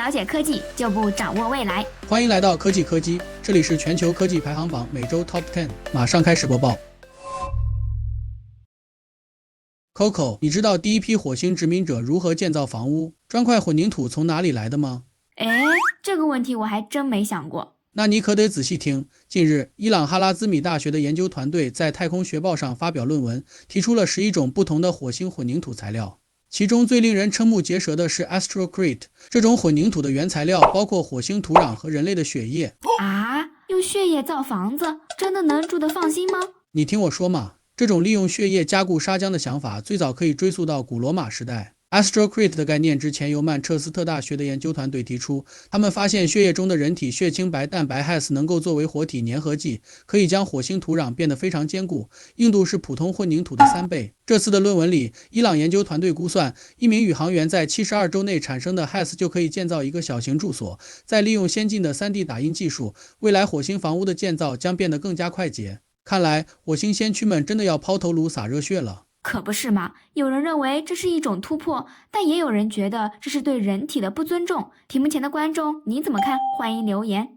了解科技，就不掌握未来。欢迎来到科技科基，这里是全球科技排行榜每周 Top 10，马上开始播报。Coco， 你知道第一批火星殖民者如何建造房屋、砖块混凝土从哪里来的吗？这个问题我还真没想过。那你可得仔细听。近日，伊朗哈拉兹米大学的研究团队在《太空学报》上发表论文，提出了11种不同的火星混凝土材料。其中最令人瞠目结舌的是 Astrocrete， 这种混凝土的原材料包括火星土壤和人类的血液。用血液造房子，真的能住得放心吗？你听我说嘛，这种利用血液加固砂浆的想法最早可以追溯到古罗马时代。Astrocrete 的概念之前由曼彻斯特大学的研究团队提出，他们发现血液中的人体血清白蛋白 Has 能够作为活体粘合剂，可以将火星土壤变得非常坚固，硬度是普通混凝土的3倍。这次的论文里，伊朗研究团队估算，一名宇航员在72周内产生的 Has 就可以建造一个小型住所。再利用先进的 3D 打印技术，未来火星房屋的建造将变得更加快捷。看来火星先驱们真的要抛头颅洒热血了。可不是嘛，有人认为这是一种突破，但也有人觉得这是对人体的不尊重。屏幕前的观众，你怎么看？欢迎留言。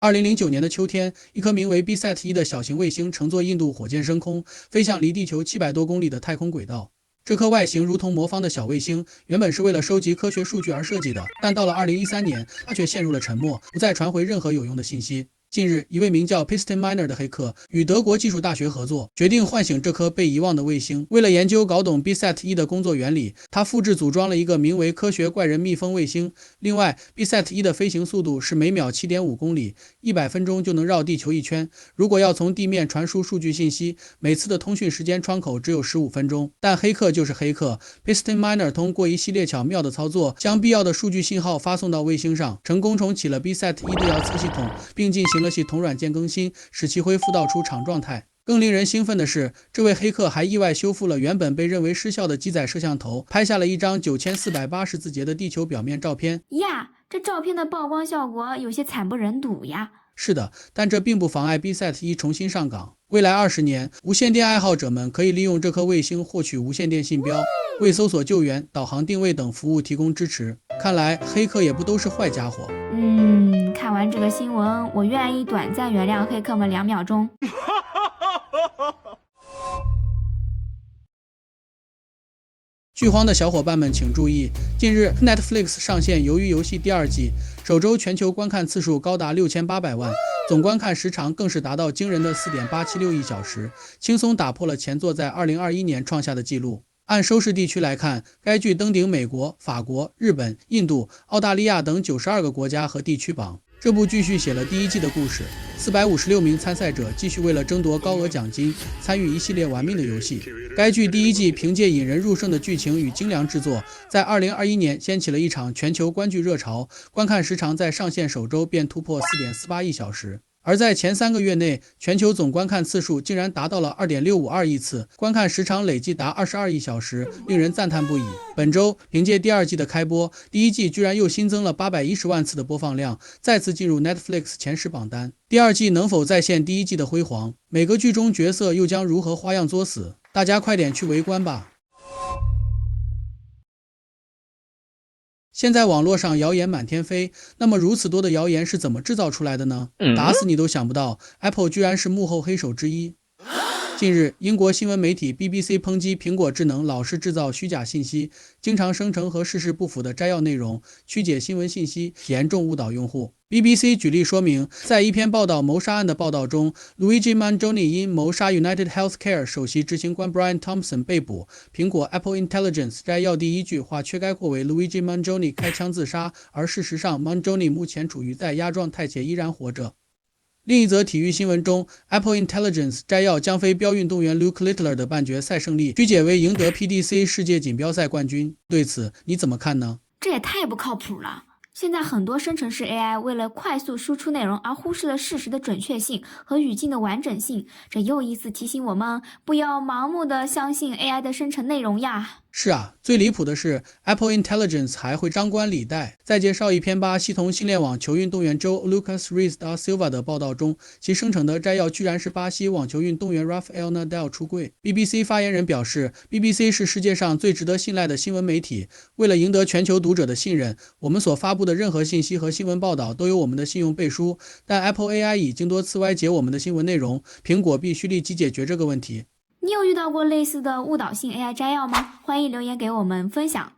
2009年的秋天，一颗名为 BSAT-1 的小型卫星乘坐印度火箭升空，飞向离地球700多公里的太空轨道。这颗外形如同魔方的小卫星，原本是为了收集科学数据而设计的，但到了2013年，它却陷入了沉默，不再传回任何有用的信息。近日，一位名叫 Piston Miner 的黑客与德国技术大学合作，决定唤醒这颗被遗忘的卫星。为了研究搞懂 BSAT-1 的工作原理，他复制组装了一个名为科学怪人蜜蜂卫星。另外 BSAT-1 的飞行速度是每秒 7.5 公里，100分钟就能绕地球一圈。如果要从地面传输数据信息，每次的通讯时间窗口只有15分钟。但黑客就是黑客， Piston Miner 通过一系列巧妙的操作，将必要的数据信号发送到卫星上，成功重启了 BSAT-1 对遥测系统，并进行了系统软件更新，使其恢复到出厂状态。更令人兴奋的是，这位黑客还意外修复了原本被认为失效的机载摄像头，拍下了一张9480字节的地球表面照片。这照片的曝光效果有些惨不忍睹呀。是的，但这并不妨碍 BSAT-1 重新上岗。未来20年，无线电爱好者们可以利用这颗卫星获取无线电信标，为搜索救援、导航定位等服务提供支持。看来黑客也不都是坏家伙。看完这个新闻，我愿意短暂原谅黑客们2秒钟。剧荒的小伙伴们请注意，近日 Netflix 上线《鱿鱼游戏》第2季，首周全球观看次数高达6800万，总观看时长更是达到惊人的 4.876 亿小时，轻松打破了前作在2021年创下的纪录。按收视地区来看，该剧登顶美国、法国、日本、印度、澳大利亚等92个国家和地区榜。这部继续写了第1季的故事，456名参赛者继续为了争夺高额奖金，参与一系列玩命的游戏。该剧第1季凭借引人入胜的剧情与精良制作，在2021年掀起了一场全球观剧热潮，观看时长在上线首周便突破 4.48 亿小时。而在前3个月内，全球总观看次数竟然达到了 2.652 亿次，观看时长累计达22亿小时，令人赞叹不已。本周凭借第2季的开播，第1季居然又新增了810万次的播放量，再次进入 Netflix 前10榜单。第2季能否再现第1季的辉煌？每个剧中角色又将如何花样作死？大家快点去围观吧！现在网络上谣言满天飞，那么如此多的谣言是怎么制造出来的呢？打死你都想不到 Apple 居然是幕后黑手之一。近日，英国新闻媒体 BBC 抨击苹果智能老是制造虚假信息，经常生成和事实不符的摘要内容，曲解新闻信息，严重误导用户。BBC 举例说明，在一篇报道谋杀案的报道中， Luigi Mangione 因谋杀 United Healthcare 首席执行官 Brian Thompson 被捕。苹果 Apple Intelligence 摘要第1句化缺该扩为 Luigi Mangione 开枪自杀，而事实上 Mangione 目前处于在压状态且依然活着。另一则体育新闻中， Apple Intelligence 摘要将非标运动员 Luke Littler 的半决赛胜利曲解为赢得 PDC 世界锦标赛冠军。对此你怎么看呢？这也太不靠谱了。现在很多生成式 AI 为了快速输出内容而忽视了事实的准确性和语境的完整性，这又一次提醒我们不要盲目的相信 AI 的生成内容呀。是啊，最离谱的是 Apple Intelligence 还会张冠李戴。在介绍一篇巴西同性恋网球运动员 Joe Lucas Reis da Silva 的报道中，其生成的摘要居然是巴西网球运动员 Rafael Nadal 出柜。BBC 发言人表示 ，BBC 是世界上最值得信赖的新闻媒体。为了赢得全球读者的信任，我们所发布的任何信息和新闻报道都有我们的信用背书。但 Apple AI 已经多次歪解我们的新闻内容，苹果必须立即解决这个问题。你有遇到过类似的误导性 AI 摘要吗？欢迎留言给我们分享。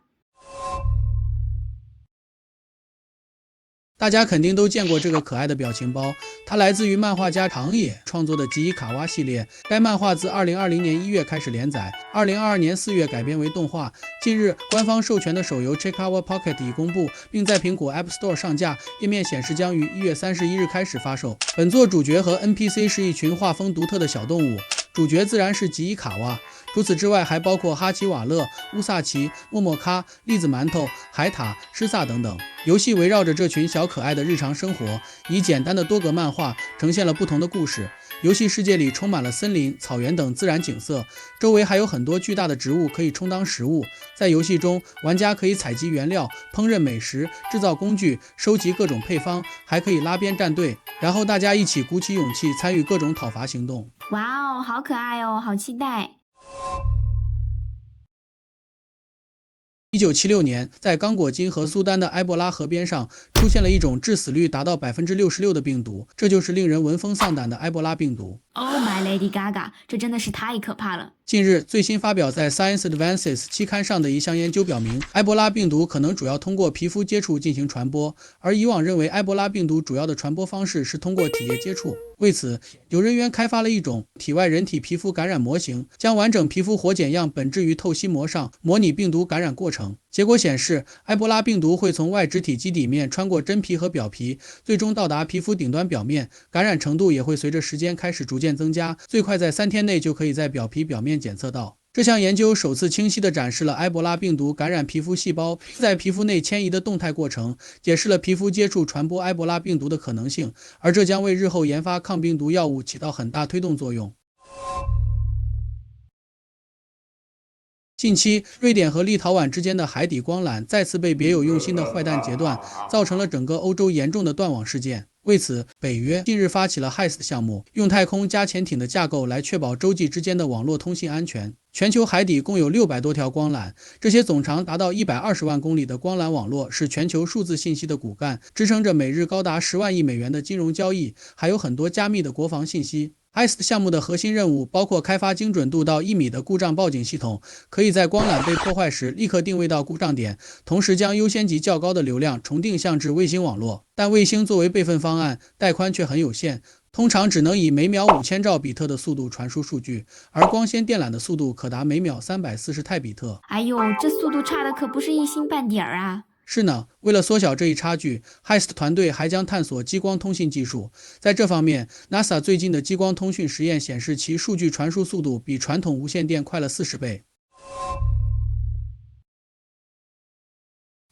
大家肯定都见过这个可爱的表情包，它来自于漫画家长野创作的吉伊卡哇系列。该漫画自2020年1月开始连载，2022年4月改编为动画。近日，官方授权的手游 Chikawa Pocket 已公布，并在苹果 App Store 上架，页面显示将于1月31日开始发售。本作主角和 NPC 是一群画风独特的小动物，主角自然是吉伊卡哇。除此之外，还包括哈奇瓦勒、乌萨奇、默默咖、栗子馒头、海塔、施萨等等。游戏围绕着这群小可爱的日常生活，以简单的多格漫画呈现了不同的故事。游戏世界里充满了森林、草原等自然景色，周围还有很多巨大的植物可以充当食物。在游戏中，玩家可以采集原料、烹饪美食、制造工具、收集各种配方，还可以拉编战队，然后大家一起鼓起勇气参与各种讨伐行动。哇哦，好可爱哦，好期待！1976年，在刚果金和苏丹的埃博拉河边上，出现了一种致死率达到66%的病毒，这就是令人闻风丧胆的埃博拉病毒。Oh my Lady Gaga， 这真的是太可怕了。近日，最新发表在 Science Advances 期刊上的一项研究表明，埃博拉病毒可能主要通过皮肤接触进行传播，而以往认为埃博拉病毒主要的传播方式是通过体液接触。为此，有人员开发了一种体外人体皮肤感染模型，将完整皮肤活检样本置于透析膜上，模拟病毒感染过程。结果显示，埃博拉病毒会从外植体基底面穿过真皮和表皮，最终到达皮肤顶端表面，感染程度也会随着时间开始逐渐增加，最快在3天内就可以在表皮表面检测到。这项研究首次清晰地展示了埃博拉病毒感染皮肤细胞在皮肤内迁移的动态过程，解释了皮肤接触传播埃博拉病毒的可能性，而这将为日后研发抗病毒药物起到很大推动作用。近期，瑞典和立陶宛之间的海底光缆再次被别有用心的坏蛋截断，造成了整个欧洲严重的断网事件。为此，北约近日发起了 HEIST 项目，用太空加潜艇的架构来确保洲际之间的网络通信安全。全球海底共有600多条光缆，这些总长达到120万公里的光缆网络是全球数字信息的骨干，支撑着每日高达10万亿美元的金融交易，还有很多加密的国防信息。HEIST 项目的核心任务包括开发精准度到1米的故障报警系统，可以在光缆被破坏时立刻定位到故障点，同时将优先级较高的流量重定向至卫星网络。但卫星作为备份方案，带宽却很有限，通常只能以每秒5000兆比特的速度传输数据，而光纤电缆的速度可达每秒340太比特。哎呦，这速度差的可不是一星半点儿啊！是呢，为了缩小这一差距 ，HEIST 团队还将探索激光通信技术。在这方面 ，NASA 最近的激光通讯实验显示，其数据传输速度比传统无线电快了40倍。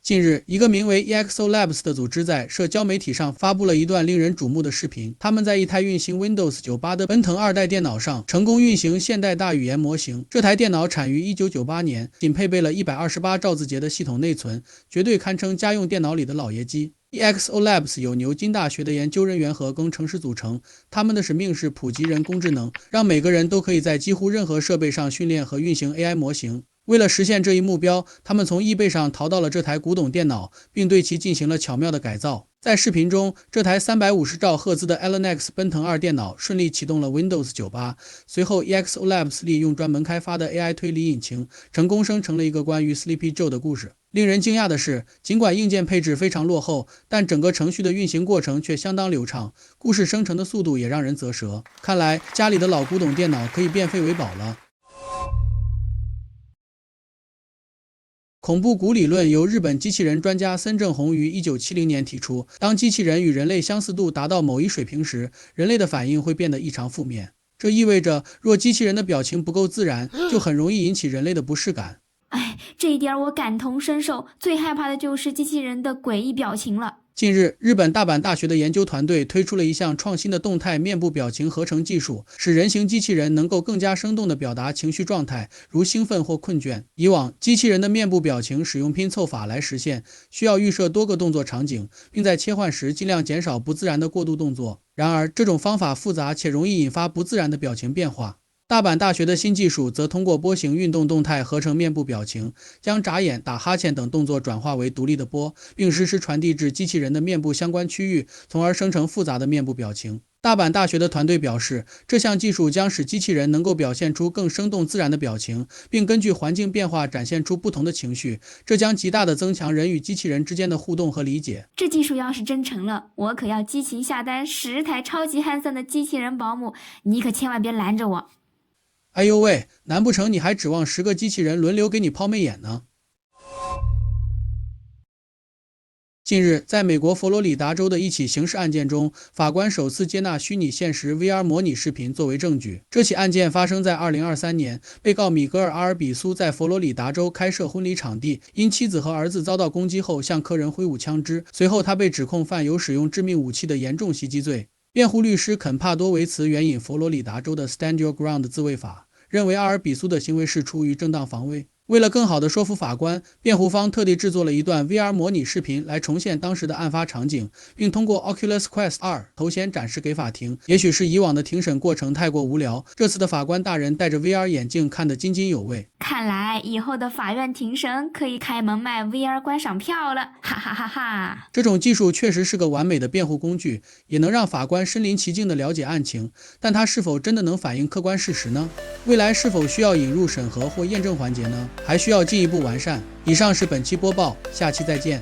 近日，一个名为 EXO Labs 的组织在社交媒体上发布了一段令人瞩目的视频。他们在一台运行 Windows 98的奔腾2代电脑上成功运行现代大语言模型。这台电脑产于1998年，仅配备了128兆字节的系统内存，绝对堪称家用电脑里的老爷机。EXO Labs 由牛津大学的研究人员和工程师组成，他们的使命是普及人工智能，让每个人都可以在几乎任何设备上训练和运行 AI 模型。为了实现这一目标，他们从eBay上淘到了这台古董电脑，并对其进行了巧妙的改造。在视频中，这台350兆赫兹的 Elenex 奔腾2电脑顺利启动了 Windows 98。随后 EXO Labs 利用专门开发的 AI 推理引擎，成功生成了一个关于 Sleepy Joe 的故事。令人惊讶的是，尽管硬件配置非常落后，但整个程序的运行过程却相当流畅，故事生成的速度也让人啧舌。看来家里的老古董电脑可以变废为宝了。恐怖谷理论由日本机器人专家森正弘于1970年提出，当机器人与人类相似度达到某一水平时，人类的反应会变得异常负面。这意味着，若机器人的表情不够自然，就很容易引起人类的不适感。哎，这一点我感同身受，最害怕的就是机器人的诡异表情了。近日，日本大阪大学的研究团队推出了一项创新的动态面部表情合成技术，使人形机器人能够更加生动地表达情绪状态，如兴奋或困倦。以往，机器人的面部表情使用拼凑法来实现，需要预设多个动作场景，并在切换时尽量减少不自然的过渡动作。然而，这种方法复杂且容易引发不自然的表情变化。大阪大学的新技术则通过波形运动动态合成面部表情，将眨眼、打哈欠等动作转化为独立的波，并实时传递至机器人的面部相关区域，从而生成复杂的面部表情。大阪大学的团队表示，这项技术将使机器人能够表现出更生动自然的表情，并根据环境变化展现出不同的情绪，这将极大地增强人与机器人之间的互动和理解。这技术要是真成了，我可要激情下单10台超级汉森的机器人保姆，你可千万别拦着我。哎呦喂，难不成你还指望10个机器人轮流给你抛媚眼呢？近日，在美国佛罗里达州的一起刑事案件中，法官首次接纳虚拟现实 VR 模拟视频作为证据。这起案件发生在2023年，被告米格尔·阿尔比苏在佛罗里达州开设婚礼场地，因妻子和儿子遭到攻击后向客人挥舞枪支，随后他被指控犯有使用致命武器的严重袭击罪。辩护律师肯帕多维茨援引佛罗里达州的 Stand Your Ground 自卫法，认为阿尔比苏的行为是出于正当防卫。为了更好地说服法官，辩护方特地制作了一段 VR 模拟视频来重现当时的案发场景，并通过 Oculus Quest 2头显展示给法庭。也许是以往的庭审过程太过无聊，这次的法官大人戴着 VR 眼镜看得津津有味。看来以后的法院庭审可以开门卖 VR 观赏票了，哈哈哈哈！这种技术确实是个完美的辩护工具，也能让法官身临其境地了解案情，但它是否真的能反映客观事实呢？未来是否需要引入审核或验证环节呢？还需要进一步完善。以上是本期播报，下期再见。